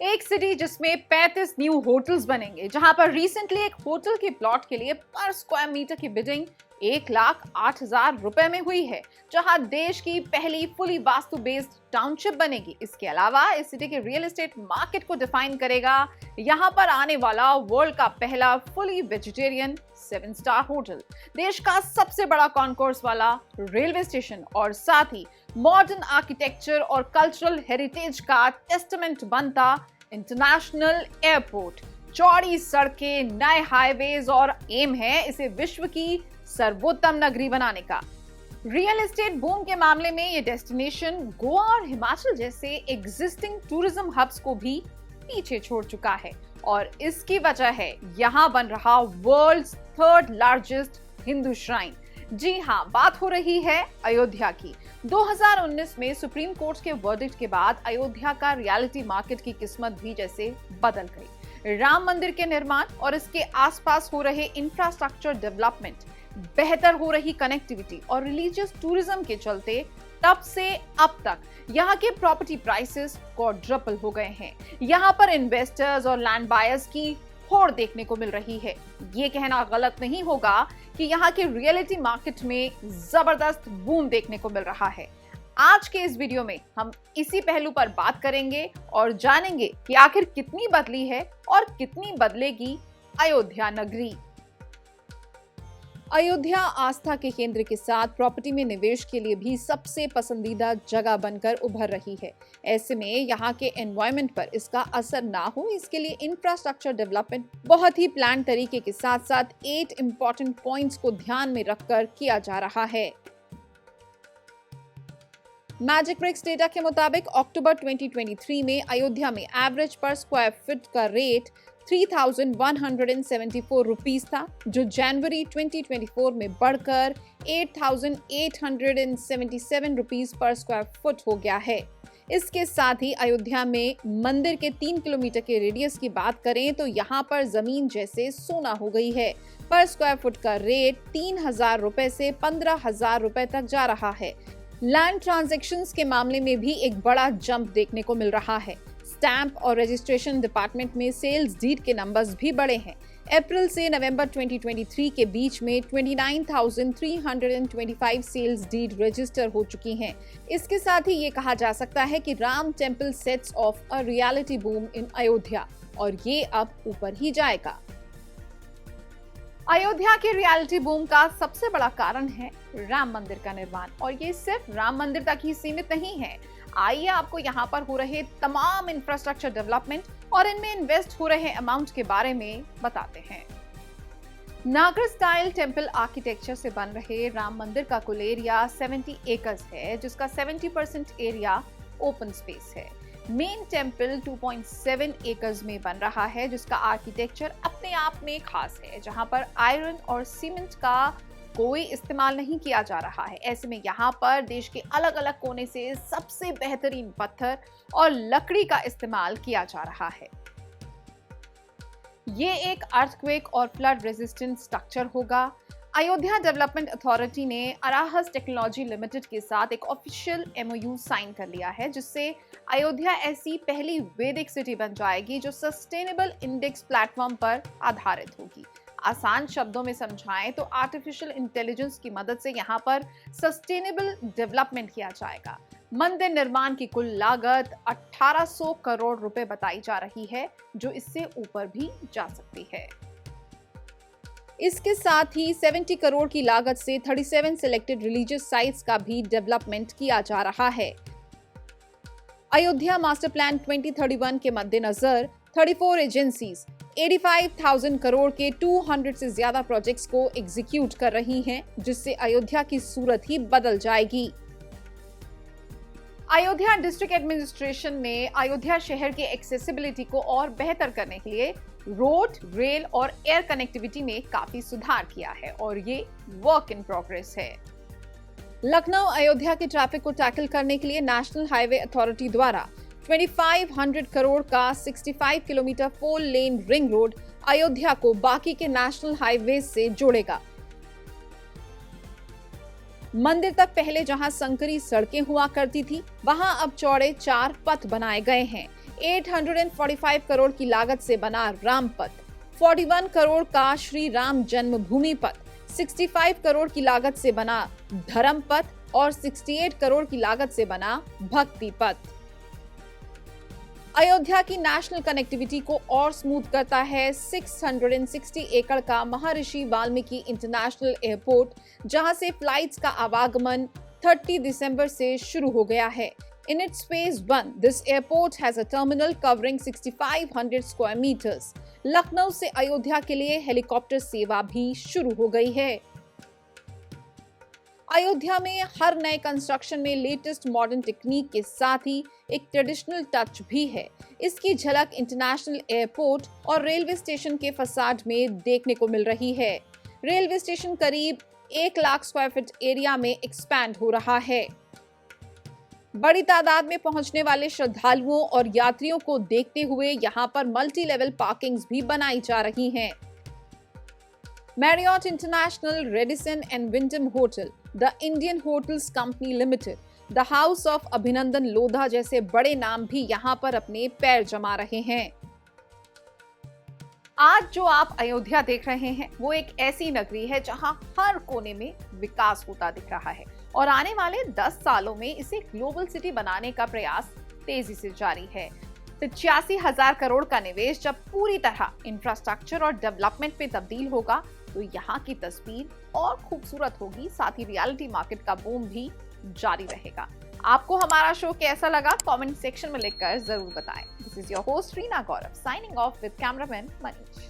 एक सिटी जिसमें 35 new hotels बनेंगे, जहां पर रिसेंटली एक होटल के प्लॉट के लिए पर स्क्वायर मीटर की बिडिंग 1,08,000 रुपए में हुई है, जहां देश की पहली फुली वास्तु बेस्ड टाउनशिप बनेगी। इसके अलावा इस सिटी के रियल एस्टेट मार्केट को डिफाइन करेगा यहां पर आने वाला वर्ल्ड का पहला फुली वेजिटेरियन 7 स्टार होटल, देश का सबसे बड़ा कॉन्कोर्स वाला रेलवे स्टेशन और साथ ही मॉडर्न आर्किटेक्चर और कल्चरल हेरिटेज का टेस्टमेंट बनता इंटरनेशनल एयरपोर्ट, चौड़ी सड़कें, नए हाईवेज और एम है इसे विश्व की सर्वोत्तम नगरी बनाने का। रियल एस्टेट बूम के मामले में ये डेस्टिनेशन गोवा और हिमाचल जैसे एग्जिस्टिंग टूरिज्म हब्स को भी पीछे छोड़ चुका है और इसकी वजह है यहाँ बन रहा world's 3rd largest Hindu shrine. जी हाँ, बात हो रही है अयोध्या की। 2019 में सुप्रीम कोर्ट के वर्डिक्ट के बाद अयोध्या का रियलिटी मार्केट की किस्मत भी जैसे बदल गई। राम मंदिर के निर्माण और इसके आसपास हो रहे इंफ्रास्ट्रक्चर डेवलपमेंट, बेहतर हो रही कनेक्टिविटी और रिलीजियस टूरिज्म के चलते तब से अब तक यहाँ के प्रॉपर्टी प्राइसेस क्वाड्रपल हो गए हैं। यहाँ पर इन्वेस्टर्स और लैंड बायर्स की होड़ देखने को मिल रही है। ये कहना गलत नहीं होगा कि यहाँ के रियलिटी मार्केट में जबरदस्त बूम देखने को मिल रहा है। आज के इस वीडियो में हम इसी पहलू पर बात करेंगे और जानेंगे कि आखिर कितनी बदली है और कितनी बदलेगी अयोध्या नगरी। अयोध्या आस्था के केंद्र के साथ प्रॉपर्टी में निवेश के लिए भी सबसे पसंदीदा जगह बनकर उभर रही है। ऐसे में यहाँ के एनवायरनमेंट पर इसका असर ना हो, इसके लिए इंफ्रास्ट्रक्चर डेवलपमेंट बहुत ही प्लान तरीके के साथ साथ 8 इंपॉर्टेंट पॉइंट्स को ध्यान में रखकर किया जा रहा है। मैजिक ब्रिक्स डेटा के मुताबिक अक्टूबर 2023 में अयोध्या में एवरेज पर स्क्वायर फीट का रेट 3,174 रुपीस था, जो जनवरी 2024 में बढ़कर 8,877 रुपीस पर स्क्वायर फुट हो गया है। इसके साथ ही अयोध्या में मंदिर के 3 किलोमीटर के रेडियस की बात करें तो यहाँ पर जमीन जैसे सोना हो गई है। पर स्क्वायर फुट का रेट 3,000 रुपए से 15,000 रुपए तक जा रहा है। लैंड ट्रांजैक्शंस के मामले में भी एक बड़ा जंप देखने को मिल रहा है। स्टैंप और रजिस्ट्रेशन डिपार्टमेंट में सेल्स डीड के नंबर्स भी बढ़े हैं। अप्रैल से नवंबर 2023 के बीच में 29,325 सेल्स डीड रजिस्टर हो चुकी हैं। इसके साथ ही ये कहा जा सकता है कि Ram temple sets of a reality boom in Ayodhya और ये अब ऊपर ही जाएगा। अयोध्या के रियलिटी बूम का सबसे बड़ा कारण है राम मंदिर का निर्माण और ये सिर्फ राम मंदिर तक ही सीमित नहीं है। आइए आपको यहाँ पर हो रहे तमाम इंफ्रास्ट्रक्चर डेवलपमेंट और इनमें इन्वेस्ट हो रहे अमाउंट के बारे में बताते हैं। नागर स्टाइल टेम्पल आर्किटेक्चर से बन रहे राम मंदिर का कुल एरिया 70 एकर्स है, जिसका 70% एरिया ओपन स्पेस है। मेन टेम्पल 2.7 एकर्स में बन रहा है, जिसका आर्किटेक्चर अपने आप में खास है, जहां पर आयरन और सीमेंट का कोई इस्तेमाल नहीं किया जा रहा है। ऐसे में यहाँ पर देश के अलग अलग कोने से सबसे बेहतरीन पत्थर और लकड़ी का इस्तेमाल किया जा रहा है। ये एक अर्थक्वेक और फ्लड रेजिस्टेंट स्ट्रक्चर होगा। अयोध्या डेवलपमेंट अथॉरिटी ने अराहस टेक्नोलॉजी लिमिटेड के साथ एक ऑफिशियल MOU साइन कर लिया है, जिससे अयोध्या ऐसी पहली वैदिक सिटी बन जाएगी जो सस्टेनेबल इंडेक्स प्लेटफॉर्म पर आधारित होगी। आसान शब्दों में समझाएं तो आर्टिफिशियल इंटेलिजेंस की मदद से यहाँ पर सस्टेनेबल डेवलपमेंट किया जाएगा। मंदिर निर्माण की कुल लागत 1800 करोड़ रुपए बताई जा रही है, जो इससे ऊपर भी जा सकती है। इसके साथ ही 70 करोड़ की लागत से 37 सिलेक्टेड रिलीजियस साइट्स का भी डेवलपमेंट किया जा रहा है। अयोध्या मास्टर प्लान 2031 के मद्देनजर 34 एजेंसीज 85,000 करोड़ के 200 से ज्यादा प्रोजेक्ट्स को एग्जीक्यूट कर रही हैं, जिससे अयोध्या की सूरत ही बदल जाएगी। अयोध्या डिस्ट्रिक्ट एडमिनिस्ट्रेशन ने अयोध्या शहर की एक्सेसिबिलिटी को और बेहतर करने के लिए रोड, रेल और एयर कनेक्टिविटी में काफी सुधार किया है और ये वर्क इन प्रोग्रेस है। लखनऊ अयोध्या के ट्रैफिक को टैकल करने के लिए नेशनल हाईवे अथॉरिटी द्वारा 2500 करोड़ का 65 किलोमीटर 4 लेन रिंग रोड अयोध्या को बाकी के नेशनल हाईवे से जोड़ेगा। मंदिर तक पहले जहां संकरी सड़कें हुआ करती थी, वहां अब चौड़े 4 पथ बनाए गए हैं। 845 करोड़ की लागत से बना रामपथ, 41 करोड़ का श्री राम जन्मभूमि पथ, 65 करोड़ की लागत से बना धर्मपथ और 68 करोड़ की लागत से बना भक्ति पथ। अयोध्या की नेशनल कनेक्टिविटी को और स्मूथ करता है 660 एकड़ का महर्षि वाल्मीकि इंटरनेशनल एयरपोर्ट, जहां से फ्लाइट्स का आवागमन 30 दिसंबर से शुरू हो गया है। In its phase 1, this airport has a terminal covering 6,500 square meters. Lucknow से अयोध्या के लिए हेलीकॉप्टर सेवा भी शुरू हो गई है। अयोध्या में हर नए कंस्ट्रक्शन में लेटेस्ट मॉडर्न टेक्निक के साथ ही एक ट्रेडिशनल टच भी है। इसकी झलक इंटरनेशनल एयरपोर्ट और रेलवे स्टेशन के फसाड में देखने को मिल रही है। रेलवे स्टेशन करीब 1 लाख स्क्वायर फीट एरिया में एक्सपैंड हो रहा है। बड़ी तादाद में पहुंचने वाले श्रद्धालुओं और यात्रियों को देखते हुए यहां पर मल्टी लेवल पार्किंग्स भी बनाई जा रही हैं। Marriott International, Radisson and Wyndham hotel, the Indian hotels company limited, the house of Abhinandan Lodha जैसे बड़े नाम भी यहां पर अपने पैर जमा रहे हैं। आज जो आप अयोध्या देख रहे हैं वो एक ऐसी नगरी है जहां हर कोने में विकास होता दिख रहा है और आने वाले 10 सालों में इसे ग्लोबल सिटी बनाने का प्रयास तेजी से जारी है। 85,000 करोड़ का निवेश जब पूरी तरह इंफ्रास्ट्रक्चर और डेवलपमेंट पे तब्दील होगा तो यहाँ की तस्वीर और खूबसूरत होगी, साथ ही रियलिटी मार्केट का बूम भी जारी रहेगा। आपको हमारा शो कैसा लगा कमेंट सेक्शन में लिखकर जरूर बताएं। This is your host Reena Gaurav signing off with cameraman Manish.